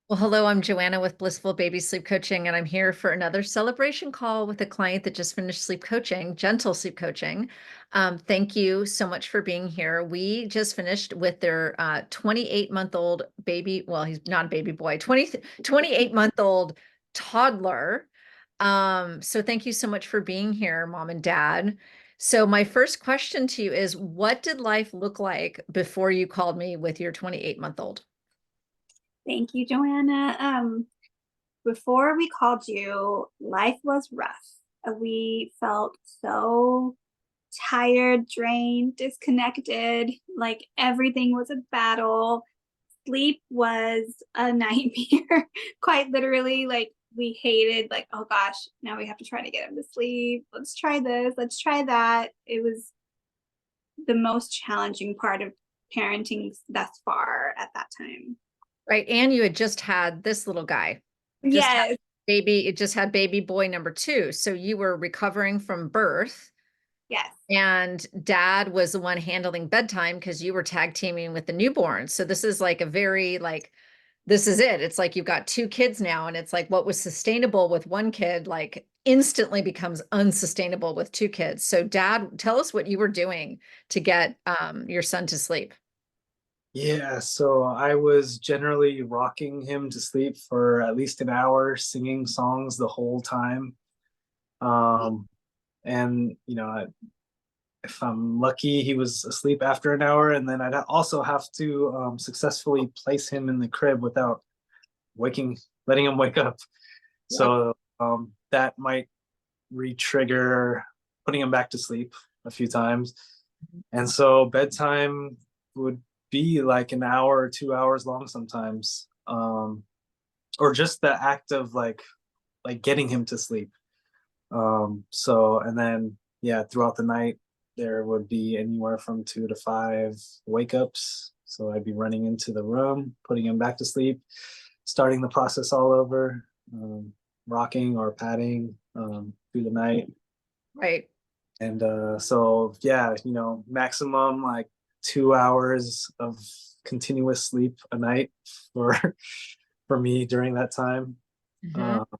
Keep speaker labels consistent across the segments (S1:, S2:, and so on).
S1: Well, hello, I'm Joanna with Blissful Baby Sleep Coaching, and I'm here for another celebration call with a client that just finished sleep coaching, gentle sleep coaching. Thank you so much for being here. We just finished with their 28-month-old baby. Well, he's not a baby boy, 28-month-old toddler. So thank you so much for being here, Mom and Dad. So my first question to you is, what did life look like before you called me with your 28-month-old?
S2: Thank you, Joanna. Before we called you, life was rough. We felt so tired, drained, disconnected, like everything was a battle. Sleep was a nightmare, quite literally. Like we hated, like, oh gosh, now we have to try to get him to sleep. Let's try this, let's try that. It was the most challenging part of parenting thus far at that time.
S1: Right. And you had just had this little guy, just had
S2: Yes,
S1: baby, it just had baby boy number two. So you were recovering from birth,
S2: yes.
S1: and dad was the one handling bedtime because you were tag teaming with the newborn. So this is like a very like, this is it. It's like you've got two kids now, and it's like what was sustainable with one kid, like instantly becomes unsustainable with two kids. So dad, tell us what you were doing to get your son to sleep.
S3: Yeah, so I was generally rocking him to sleep for at least an hour, singing songs the whole time. Um, and if I'm lucky, he was asleep after an hour, and then I'd also have to successfully place him in the crib without waking, letting him wake up.
S1: Yep.
S3: So that might re-trigger putting him back to sleep a few times. And so bedtime would be like an hour or 2 hours long sometimes. Or just the act of like getting him to sleep. So and then yeah, throughout the night there would be anywhere from 2 to 5 wake ups. So I'd be running into the room, putting him back to sleep, starting the process all over, rocking or patting through the night.
S1: Right.
S3: And so yeah, maximum like 2 hours of continuous sleep a night for for me during that time.
S1: Mhm.
S3: Uh,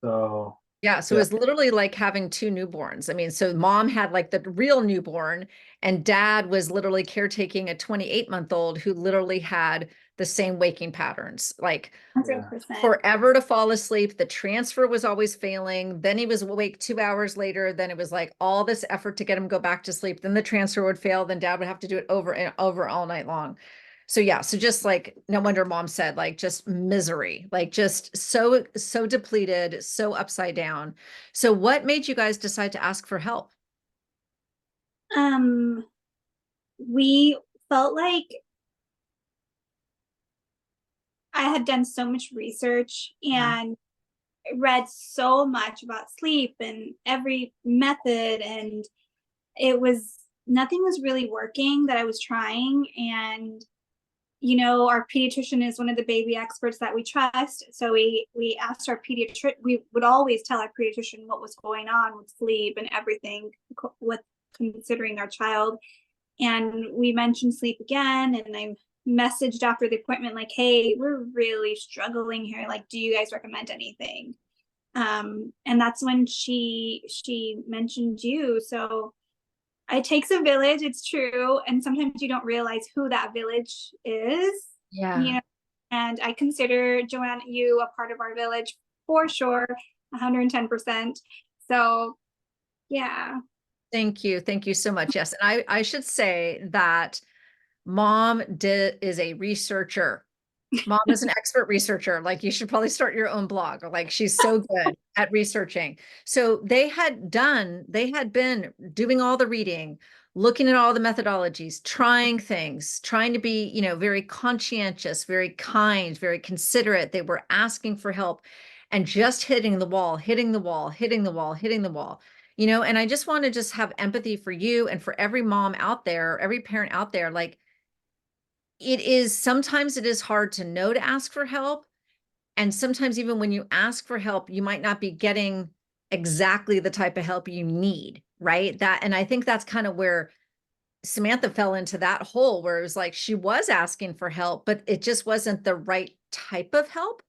S3: so
S1: Yeah, so it
S3: yeah,
S1: was literally like having two newborns. I mean, so mom had like the real newborn, and dad was literally caretaking a 28-month-old who literally had the same waking patterns, like
S2: 100%.
S1: forever to fall asleep. The transfer was always failing. Then he was awake 2 hours later. Then it was like all this effort to get him to go back to sleep. Then the transfer would fail. Then dad would have to do it over and over all night long. So yeah, so just like no wonder mom said like just misery, like just so depleted, so upside down. So what made you guys decide to ask for help?
S2: Um, we felt like I had done so much research
S1: Yeah.
S2: and read so much about sleep and every method, and it was nothing was really working that I was trying. And our pediatrician is one of the baby experts that we trust. So we asked our pediatrician. We would always tell our pediatrician what was going on with sleep and everything with considering our child. And we mentioned sleep again, and I messaged after the appointment like, hey, we're really struggling here, like, do you guys recommend anything? And that's when she mentioned you. So it takes a village, it's true, and sometimes you don't realize who that village is, you
S1: Yeah.
S2: know and I consider Joanna, you, a part of our village for sure, 110%. So yeah.
S1: Thank you. Thank you so much. Yes. And I should say that is a researcher. Mom is an expert researcher. Like you should probably start your own blog. Or like she's so good at researching. So they had been doing all the reading, looking at all the methodologies, trying things, trying to be, very conscientious, very kind, very considerate. They were asking for help and just hitting the wall, hitting the wall, hitting the wall, hitting the wall. And I just want to just have empathy for you and for every mom out there, every parent out there. Like sometimes it is hard to know to ask for help. And sometimes even when you ask for help, you might not be getting exactly the type of help you need, right? And I think that's kind of where Samantha fell into that hole where it was like she was asking for help, but it just wasn't the right type of help.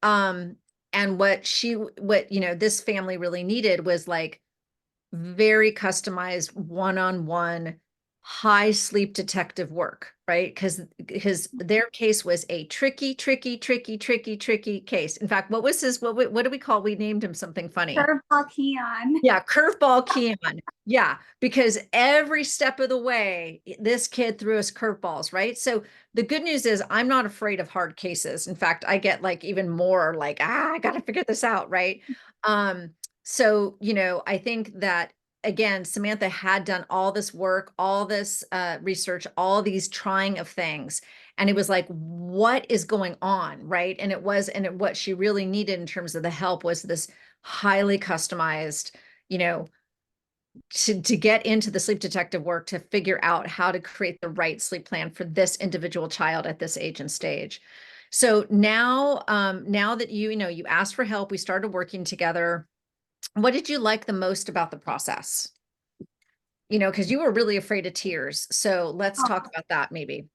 S1: And what, this family really needed was like very customized one-on-one high sleep detective work, right? Because their case was a tricky case. In fact, what was his, what do we call, we named him something funny.
S2: Curveball Keon.
S1: Yeah, curveball Keon. Yeah, because every step of the way, this kid threw us curveballs, right? So the good news is I'm not afraid of hard cases. In fact, I get like even more like, I got to figure this out, right? So, I think that again, Samantha had done all this work, all this research, all these trying of things. And it was like, what is going on, right? And what she really needed in terms of the help was this highly customized, to get into the sleep detective work to figure out how to create the right sleep plan for this individual child at this age and stage. So now that you asked for help, we started working together. What did you like the most about the process? Because you were really afraid of tears. So let's talk about that maybe.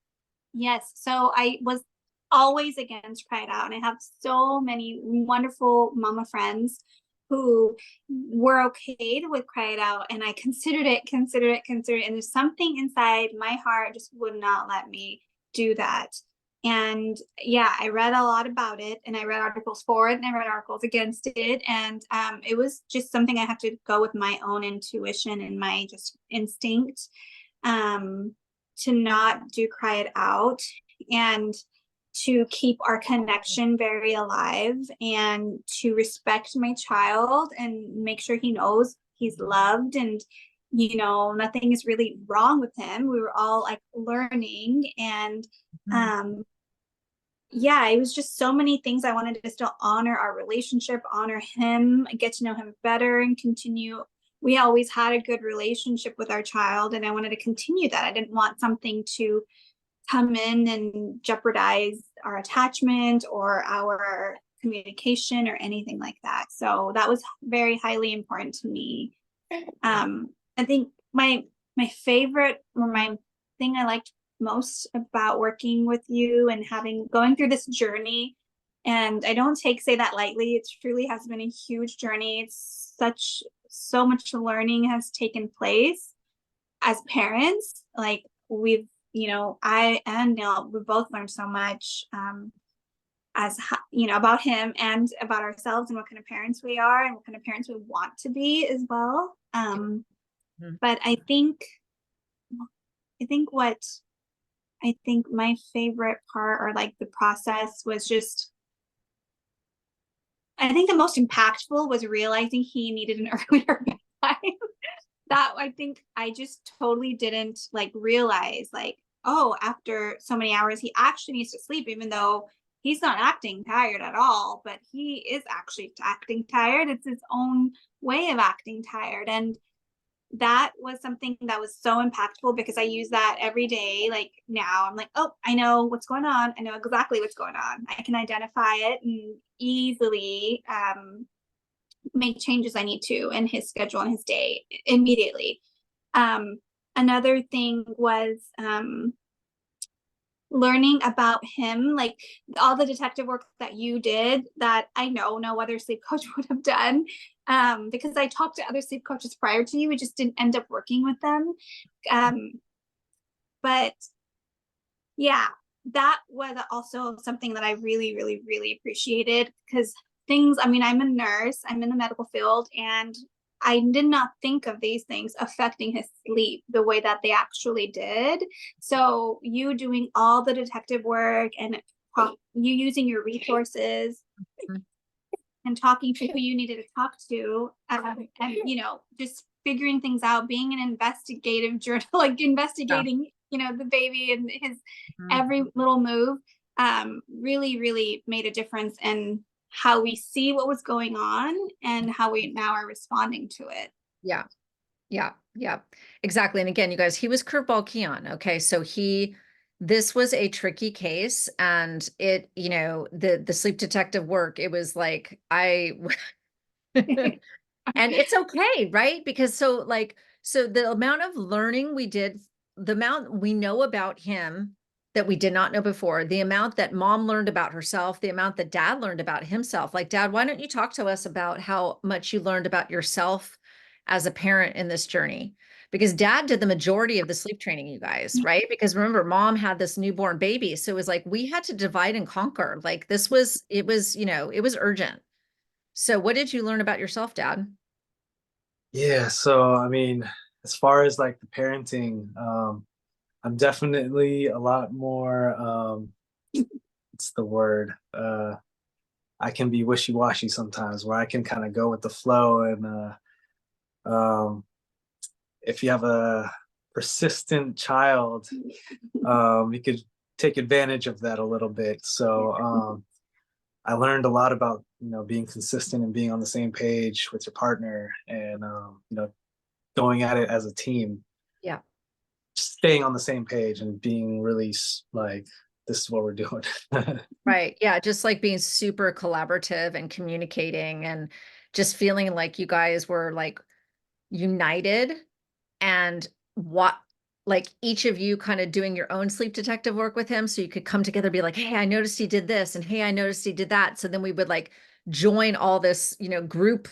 S2: Yes. So I was always against Cry It Out. And I have so many wonderful mama friends who were okay with Cry It Out. And I considered it. And there's something inside my heart just would not let me do that. And yeah, I read a lot about it, and I read articles for it, and I read articles against it. And it was just something I had to go with my own intuition and my just instinct to not do Cry It Out, and to keep our connection very alive, and to respect my child and make sure he knows he's loved, and nothing is really wrong with him. We were all like learning, and yeah, it was just so many things. I wanted to still honor our relationship, honor him, get to know him better, and continue. We always had a good relationship with our child, and I wanted to continue that. I didn't want something to come in and jeopardize our attachment or our communication or anything like that. So that was very highly important to me. I think my favorite, or my thing I liked most about working with you and going through this journey, and I don't say that lightly, it truly has been a huge journey. It's so much learning has taken place as parents. Like I and Neil, we both learned so much about him and about ourselves, and what kind of parents we are and what kind of parents we want to be as well. But I think my favorite part, or like the process, was just, I think the most impactful was realizing he needed an earlier bedtime. That I think I just totally didn't realize, oh, after so many hours, he actually needs to sleep, even though he's not acting tired at all, but he is actually acting tired. It's his own way of acting tired. And that was something that was so impactful, because I use that every day. Like now I'm like, oh, I know what's going on. I know exactly what's going on. I can identify it and easily make changes I need to in his schedule and his day immediately. Another thing was learning about him, like all the detective work that you did that I know no other sleep coach would have done, because I talked to other sleep coaches prior to you. We just didn't end up working with them. But yeah, that was also something that I really, really, really appreciated, because I'm a nurse, I'm in the medical field, and I did not think of these things affecting his sleep the way that they actually did. So you doing all the detective work, and you using your resources and talking to who you needed to talk to, and just figuring things out, being an investigative journal, like investigating the baby and his every little move, really, really made a difference in how we see what was going on and how we now are responding to it.
S1: Yeah, exactly. And again, you guys, he was curveball Keon. Okay. So this was a tricky case, and the sleep detective work, it was like, and it's okay. Right. Because so the amount of learning we did we know about him that we did not know before, the amount that mom learned about herself, the amount that dad learned about himself. Like, Dad, why don't you talk to us about how much you learned about yourself as a parent in this journey? Because dad did the majority of the sleep training, you guys, right? Because remember, mom had this newborn baby. So it was like, we had to divide and conquer. Like it was, it was urgent. So what did you learn about yourself, Dad?
S3: Yeah, so I mean, as far as like the parenting, I'm definitely a lot more what's the word? I can be wishy-washy sometimes where I can kind of go with the flow and um if you have a persistent child, you could take advantage of that a little bit. So I learned a lot about, being consistent and being on the same page with your partner and, going at it as a team,
S1: Yeah.
S3: staying on the same page and being really like, this is what we're doing.
S1: Right. Yeah. Just like being super collaborative and communicating and just feeling like you guys were like united and what like each of you kind of doing your own sleep detective work with him so you could come together and be like, hey, I noticed he did this and hey, I noticed he did that. So then we would like join all this, group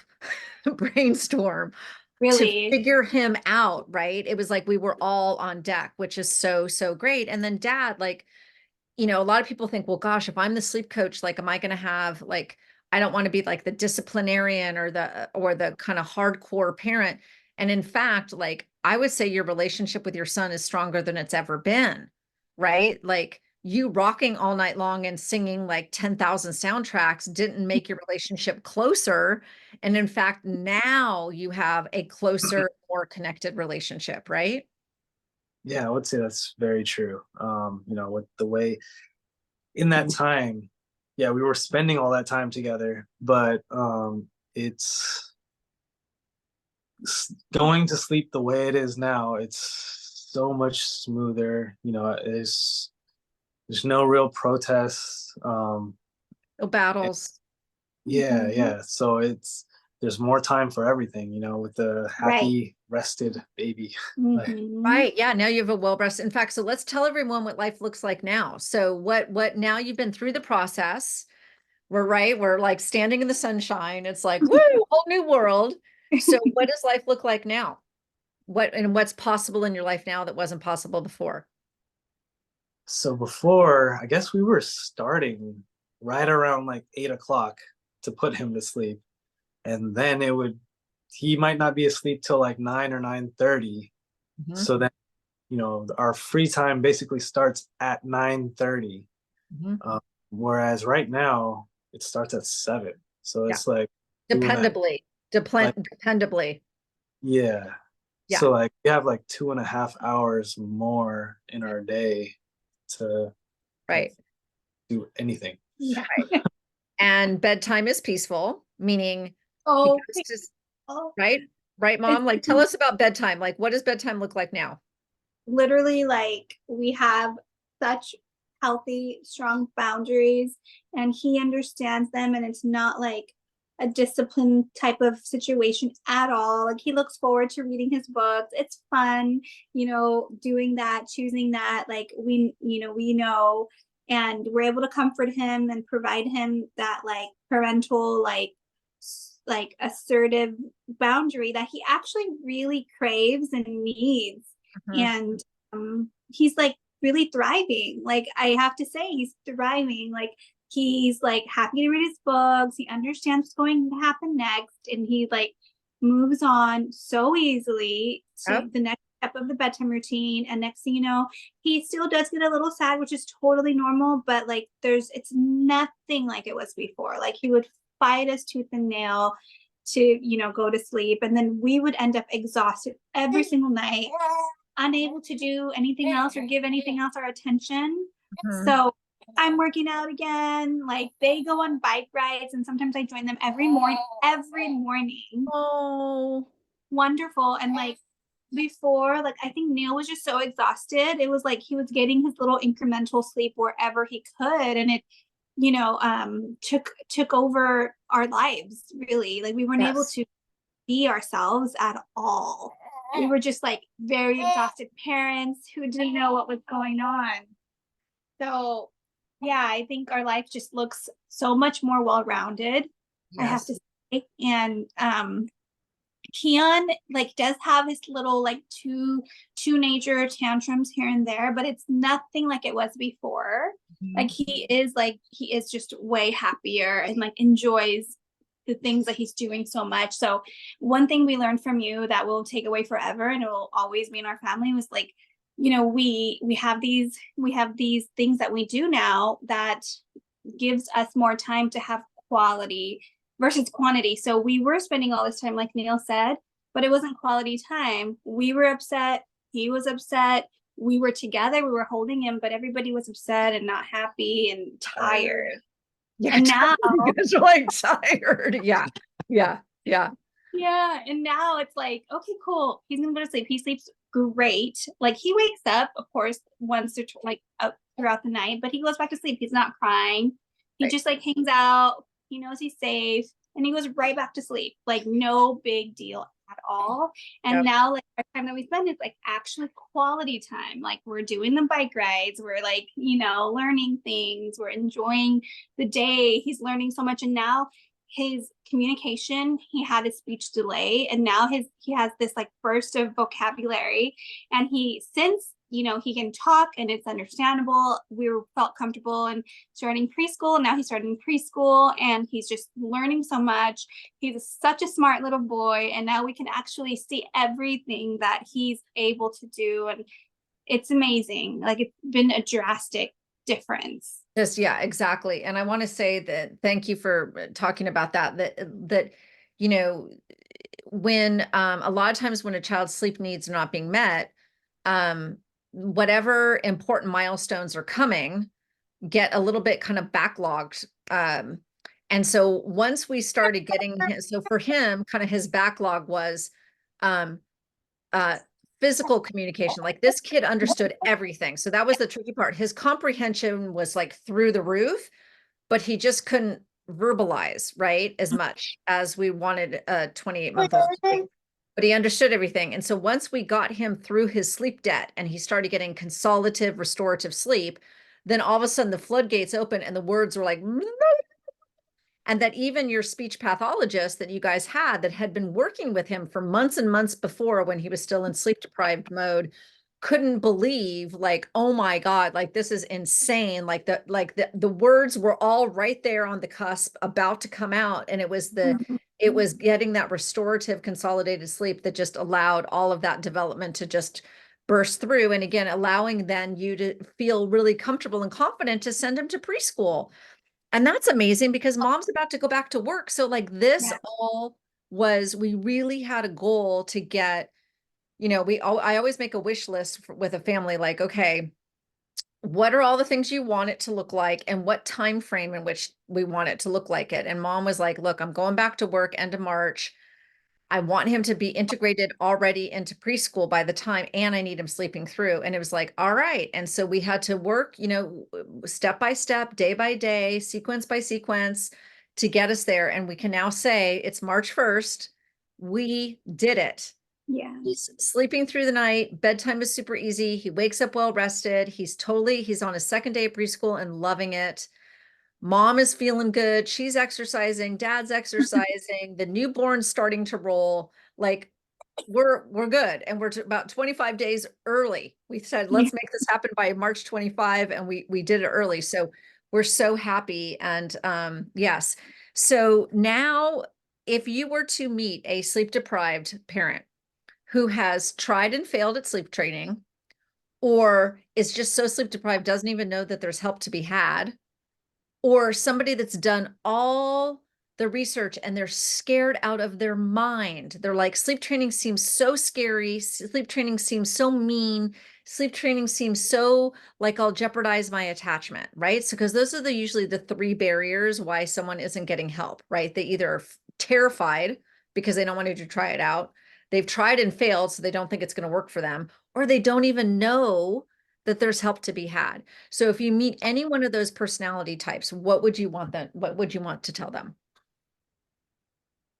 S1: brainstorm to
S2: Really.
S1: figure him out, right? It was like we were all on deck, which is so, so great. And then dad, like, a lot of people think, well, gosh, if I'm the sleep coach, like, am I going to have like, I don't want to be like the disciplinarian or the kind of hardcore parent. And in fact, like, I would say your relationship with your son is stronger than it's ever been, right? Like you rocking all night long and singing like 10,000 soundtracks didn't make your relationship closer. And in fact, now you have a closer, more connected relationship, right?
S3: Yeah, I would say that's very true. With the way in that time, yeah, we were spending all that time together, but it's going to sleep the way it is now. It's so much smoother. There's no real protests.
S1: No battles.
S3: Yeah,
S2: Mhm.
S3: yeah. So there's more time for everything, with the
S2: Right.
S3: happy, rested baby.
S2: Mhm.
S1: Right. Yeah. Now you have a well-breasted. In fact, so let's tell everyone what life looks like now. So what now you've been through the process. We're like standing in the sunshine. It's like, woo, whole new world. So what does life look like now? What's possible in your life now that wasn't possible before?
S3: So before, I guess we were starting right around like 8 o'clock to put him to sleep. And then he might not be asleep till like 9 or 9:30.
S1: Mhm,
S3: So then, our free time basically starts at 9:30.
S1: mhm.
S3: Whereas right now it starts at 7. So
S1: Yeah.
S3: it's like two and a
S1: Dependably.
S3: like
S1: Dependably.
S3: yeah.
S1: Yeah.
S3: So like we have like 2.5 hours more in our day to like
S1: Right.
S3: do anything.
S2: Yeah.
S1: Right. And bedtime is peaceful, meaning he
S2: Oh,
S1: goes to,
S2: oh,
S1: right? Right,
S2: it's
S1: mom? Like tell us about bedtime. Like what does bedtime look like now?
S2: literally like we have such healthy, strong boundaries, and he understands them, and it's not like a discipline type of situation at all. Like he looks forward to reading his books. It's fun, doing that, choosing that. Like we know, and we're able to comfort him and provide him that like parental like assertive boundary that he actually really craves and needs.
S1: Mhm.
S2: And he's like really thriving. Like I have to say, he's thriving. Like he's like happy to read his books. He understands what's going to happen next, and he like moves on so easily
S1: Yep.
S2: to the next step of the bedtime routine. And next thing you know, he still does get a little sad, which is totally normal. But like, it's nothing like it was before. Like he would fight us tooth and nail to go to sleep, and then we would end up exhausted every single night, unable to do anything else or give anything else our attention.
S1: Mhm.
S2: So I'm working out again. Like they go on bike rides, and sometimes I join them every morning. Every morning,
S1: Oh,
S2: wonderful. And like before, like I think Neil was just so exhausted. It was like he was getting his little incremental sleep wherever he could, and it took over our lives really. Like we weren't able
S1: yes.
S2: to be ourselves at all. we were just like very exhausted parents who didn't know what was going on. So yeah, I think our life just looks so much more well-rounded, I have to
S1: Yes.
S2: say. And Keon like does have his little like teenager tantrums here and there, but it's nothing like it was before. Like he is just way happier and like enjoys the things that he's doing so much. So one thing we learned from you that we'll take away forever and it will always be in our family was like, you know, we have these things that we do now that gives us more time to have quality versus quantity. So we were spending all this time, like Neil said, but it wasn't quality time. We were upset. He was upset. We were together. We were holding him, but everybody was upset and not happy and tired.
S1: Yeah,
S2: And now,
S1: you guys are like tired. Yeah, yeah, yeah.
S2: yeah. And now it's like, okay, cool. He's gonna go to sleep. He sleeps great. Like he wakes up, of course, once or like throughout the night, but he goes back to sleep. He's not crying. He
S1: Right.
S2: just like hangs out. He knows he's safe, and he goes right back to sleep. Like no big deal at all. And
S1: Yep.
S2: now, like our time that we spend is like actually quality time. Like we're doing the bike rides. We're like, you know, learning things. We're enjoying the day. He's learning so much, and now his communication, he had a speech delay, and now he has this like burst of vocabulary, and he, since you know he can talk and it's understandable, we felt comfortable and starting preschool, and now he's starting preschool and he's just learning so much. He's such a smart little boy, and now we can actually see everything that he's able to do, and it's amazing. Like it's been a drastic difference.
S1: Just, yeah, exactly. And I want to say that thank you for talking about that, you know, when a lot of times when a child's sleep needs are not being met, whatever important milestones are coming get a little bit kind of backlogged. And so once we started getting so for him, kind of his backlog was um physical communication. Like this kid understood everything. So that was the tricky part. His comprehension was like through the roof, but he just couldn't verbalize, right, as much as we wanted a 28-month-old to do. But he understood everything. And so once we got him through his sleep debt and he started getting consolidative restorative sleep, then all of a sudden the floodgates open and the words were like, and that even your speech pathologist that you guys had that had been working with him for months and months before when he was still in sleep deprived mode couldn't believe, like, oh my God, like this is insane. Like the words were all right there on the cusp about to come out. And it was it was getting that restorative consolidated sleep that just allowed all of that development to just burst through. And again, allowing then you to feel really comfortable and confident to send him to preschool. And that's amazing because mom's about to go back to work. So like this
S2: Yeah.
S1: all was, we really had a goal to get, you know, I always make a wish list with a family, like, okay, what are all the things you want it to look like and what time frame in which we want it to look like it. And mom was like, look, I'm going back to work end of March. I want him to be integrated already into preschool by the time, and I need him sleeping through. And it was like, all right. And so we had to work, you know, step by step, day by day, sequence by sequence to get us there. And we can now say it's March 1st. We did it.
S2: Yeah.
S1: He's sleeping through the night. Bedtime is super easy. He wakes up well rested. He's on his second day of preschool and loving it. Mom is feeling good. She's exercising. Dad's exercising. The newborn's starting to roll. Like we're good. And we're about 25 days early. We said,
S2: Yeah.
S1: let's make this happen by March 25. And we did it early. So we're so happy. And yes. So now if you were to meet a sleep deprived parent who has tried and failed at sleep training, or is just so sleep deprived, doesn't even know that there's help to be had, or somebody that's done all the research and they're scared out of their mind. They're like, sleep training seems so scary. Sleep training seems so mean. Sleep training seems so like I'll jeopardize my attachment, right? So, because those are usually the three barriers why someone isn't getting help, right? They either are terrified because they don't want to try it out. They've tried and failed, so they don't think it's going to work for them, or they don't even know that there's help to be had. So if you meet any one of those personality types, what would you want to tell them?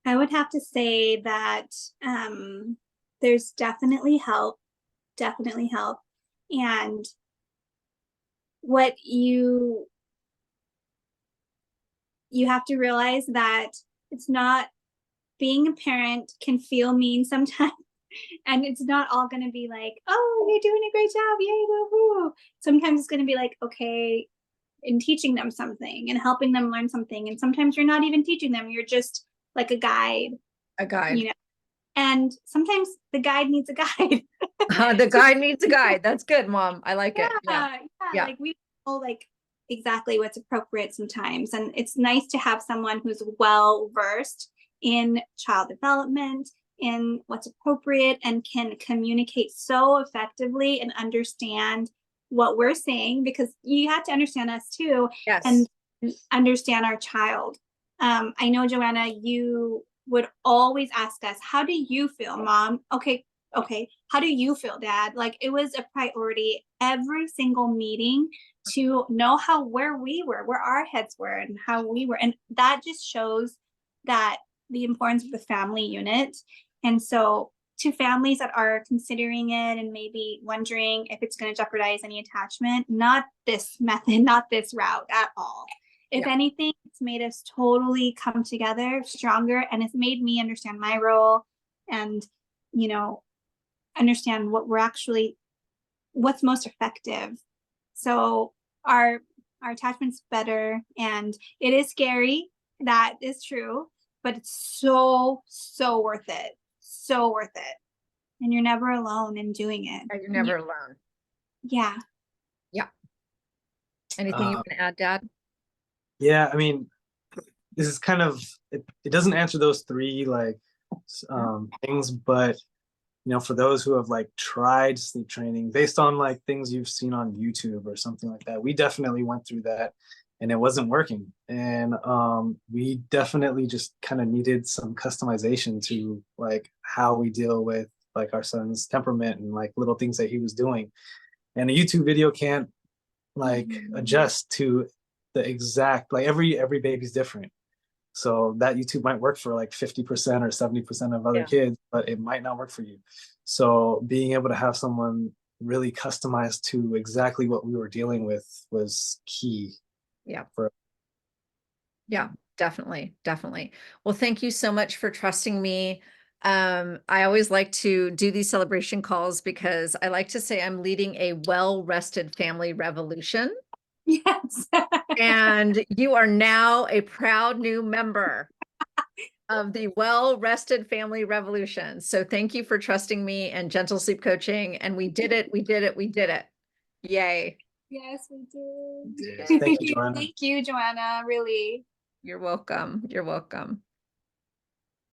S2: I would have to say that um there's definitely help, and what you have to realize that it's not, being a parent can feel mean sometimes. And it's not all going to be like, oh, you're doing a great job, yay, woo woo. Sometimes it's going to be like, okay, in teaching them something and helping them learn something. And sometimes you're not even teaching them, you're just like a guide, you know. And sometimes the guide needs a guide.
S1: The guide needs a guide. That's good, Mom. I like it.
S2: Yeah. Like we know like exactly what's appropriate sometimes. And it's nice to have someone who's well versed in child development, in what's appropriate, and can communicate so effectively and understand what we're saying, because you have to understand us too.
S1: Yes.
S2: And understand our child. I know, Joanna, you would always ask us, how do you feel, Mom? Okay, how do you feel, Dad? Like, it was a priority every single meeting to know where we were, where our heads were, and how we were. And that just shows that the importance of the family unit. And so to families that are considering it and maybe wondering if it's going to jeopardize any attachment, not this method, not this route at all. If anything, it's made us totally come together stronger, and it's made me understand my role and, you know, understand what's most effective. So our attachment's better, and it is scary. That is true, but it's so worth it. So worth it. And you're never alone in doing it.
S1: You're never alone.
S2: Yeah.
S1: Anything you want to add, Dad?
S3: Yeah, I mean, this is kind of, it doesn't answer those three like things, but you know, for those who have like tried sleep training based on like things you've seen on YouTube or something like that, we definitely went through that and it wasn't working. And we definitely just kind of needed some customization to like how we deal with like our son's temperament and like little things that he was doing. And a YouTube video can't like adjust to the exact, like every baby's different. So that YouTube might work for like 50% or 70% of other kids, but it might not work for you. So being able to have someone really customized to exactly what we were dealing with was key.
S1: Yeah, definitely. Well, thank you so much for trusting me. I always like to do these celebration calls because I like to say I'm leading a well-rested family revolution.
S2: Yes.
S1: And you are now a proud new member of the well-rested family revolution. So thank you for trusting me and gentle sleep coaching. And we did it. Yay.
S2: Yes, we did.
S3: Thank you, Joanna.
S2: Thank you, Joanna. Really.
S1: You're welcome.